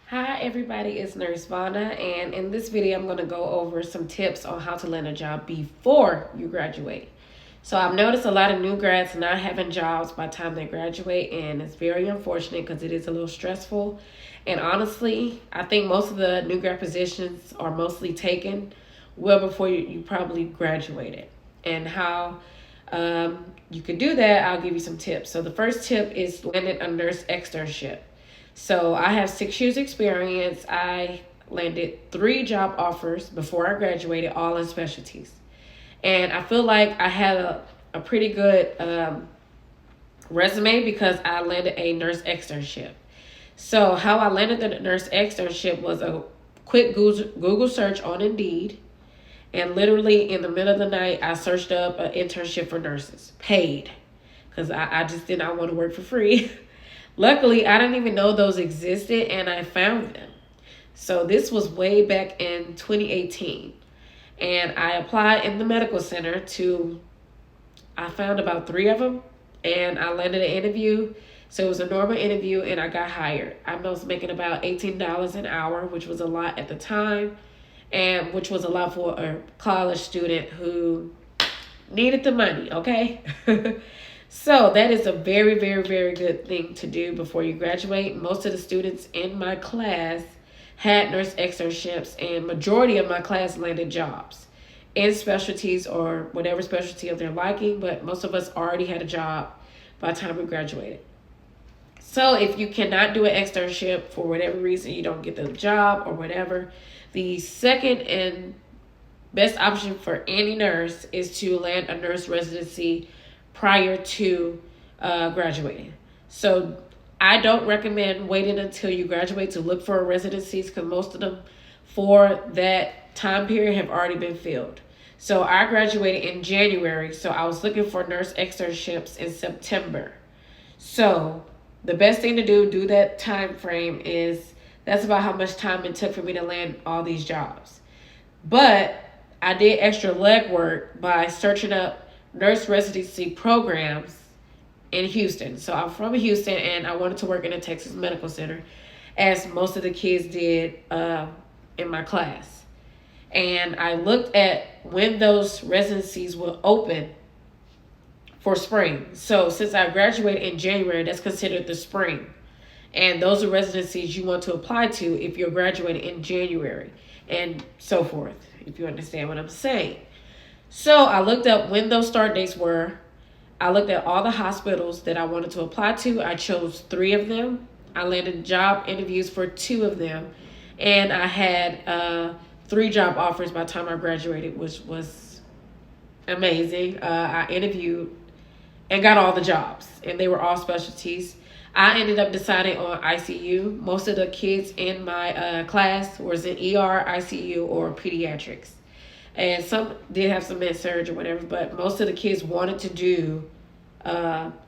Hi everybody, it's Nurse Vonna, and in this video I'm going to go over some tips on how to land a job before you graduate. So I've noticed a lot of new grads not having jobs by the time they graduate, and it's very unfortunate because it is a little stressful. And honestly, I think most of the new grad positions are mostly taken well before you probably graduated. And how you could do that, I'll give you some tips. So the first tip is landing a nurse externship. So I have 6 years experience. I landed 3 job offers before I graduated, all in specialties. And I feel like I had a pretty good resume because I landed a nurse externship. So how I landed the nurse externship was a quick Google search on Indeed. And literally in the middle of the night, I searched up an internship for nurses, paid, because I just did not want to work for free. Luckily, I didn't even know those existed, and I found them. So this was way back in 2018. And I applied in the medical center I found about 3 of them, and I landed an interview. So it was a normal interview, and I got hired. I was making about $18 an hour, which was a lot at the time, and which was a lot for a college student who needed the money, okay? So that is a very, very, very good thing to do before you graduate. Most of the students in my class had nurse externships, and majority of my class landed jobs in specialties or whatever specialty of their liking, but most of us already had a job by the time we graduated. So if you cannot do an externship for whatever reason, you don't get the job or whatever, the second and best option for any nurse is to land a nurse residency prior to graduating. So I don't recommend waiting until you graduate to look for residencies because most of them for that time period have already been filled. So I graduated in January, so I was looking for nurse externships in September. So the best thing to do that time frame that's about how much time it took for me to land all these jobs. But I did extra legwork by searching up nurse residency programs in Houston. So I'm from Houston, and I wanted to work in a Texas medical center, as most of the kids did in my class. And I looked at when those residencies will open for spring. So since I graduated in January, that's considered the spring. And those are residencies you want to apply to if you're graduating in January and so forth, if you understand what I'm saying. So I looked up when those start dates were. I looked at all the hospitals that I wanted to apply to. I chose 3 of them. I landed job interviews for 2 of them. And I had 3 job offers by the time I graduated, which was amazing. I interviewed and got all the jobs, and they were all specialties. I ended up deciding on ICU. Most of the kids in my class was in ER, ICU, or pediatrics. And some did have some med surg or whatever, but most of the kids wanted to do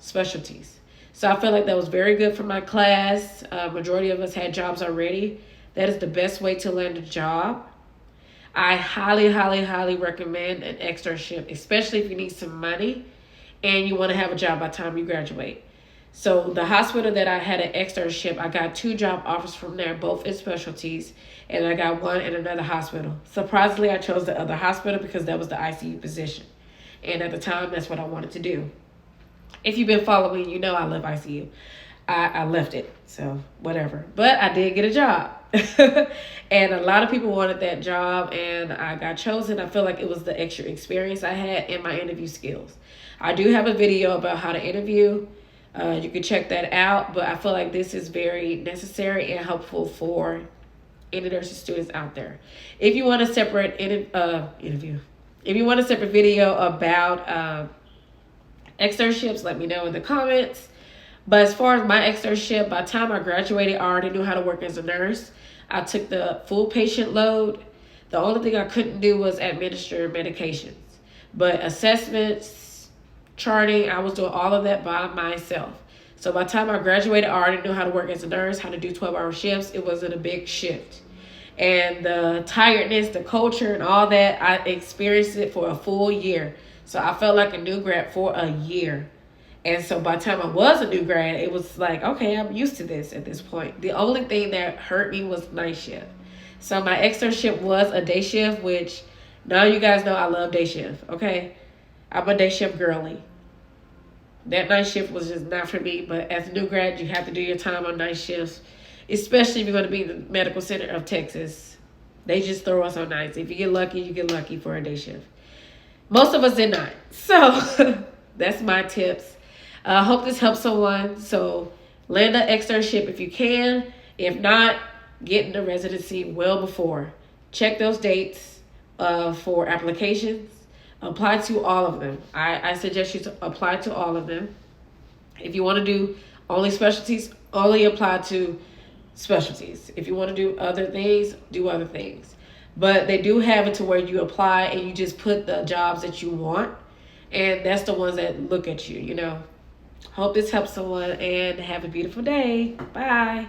specialties. So I felt like that was very good for my class. Majority of us had jobs already. That is the best way to land a job. I highly, highly, highly recommend an externship, especially if you need some money and you want to have a job by the time you graduate. So the hospital that I had an externship, I got 2 job offers from there, both in specialties, and I got 1 in another hospital. Surprisingly, I chose the other hospital because that was the ICU position. And at the time, that's what I wanted to do. If you've been following, you know I love ICU. I left it, so whatever. But I did get a job. And a lot of people wanted that job, and I got chosen. I feel like it was the extra experience I had in my interview skills. I do have a video about how to interview. You can check that out, but I feel like this is very necessary and helpful for any nursing students out there. If you want a separate interview, if you want a separate video about externships, let me know in the comments. But as far as my externship, by the time I graduated, I already knew how to work as a nurse. I took the full patient load. The only thing I couldn't do was administer medications. But assessments, charting, I was doing all of that by myself. So by the time I graduated, I already knew how to work as a nurse, how to do 12-hour shifts. It wasn't a big shift. And the tiredness, the culture, and all that, I experienced it for a full year. So I felt like a new grad for a year. And so by the time I was a new grad, it was like, okay, I'm used to this at this point. The only thing that hurt me was night shift. So my externship was a day shift, which now you guys know I love day shift, okay? I'm a day shift girly. That night shift was just not for me, but as a new grad, you have to do your time on night shifts, especially if you're going to be in the medical center of Texas. They just throw us on nights. If you get lucky, you get lucky for a day shift. Most of us did not. So that's my tips. I hope this helps someone. So land an externship if you can. If not, get into residency well before. Check those dates for applications. Apply to all of them. I suggest you to apply to all of them. If you want to do only specialties, only apply to specialties. If you want to do other things, do other things. But they do have it to where you apply and you just put the jobs that you want. And that's the ones that look at you, you know. Hope this helps someone and have a beautiful day. Bye.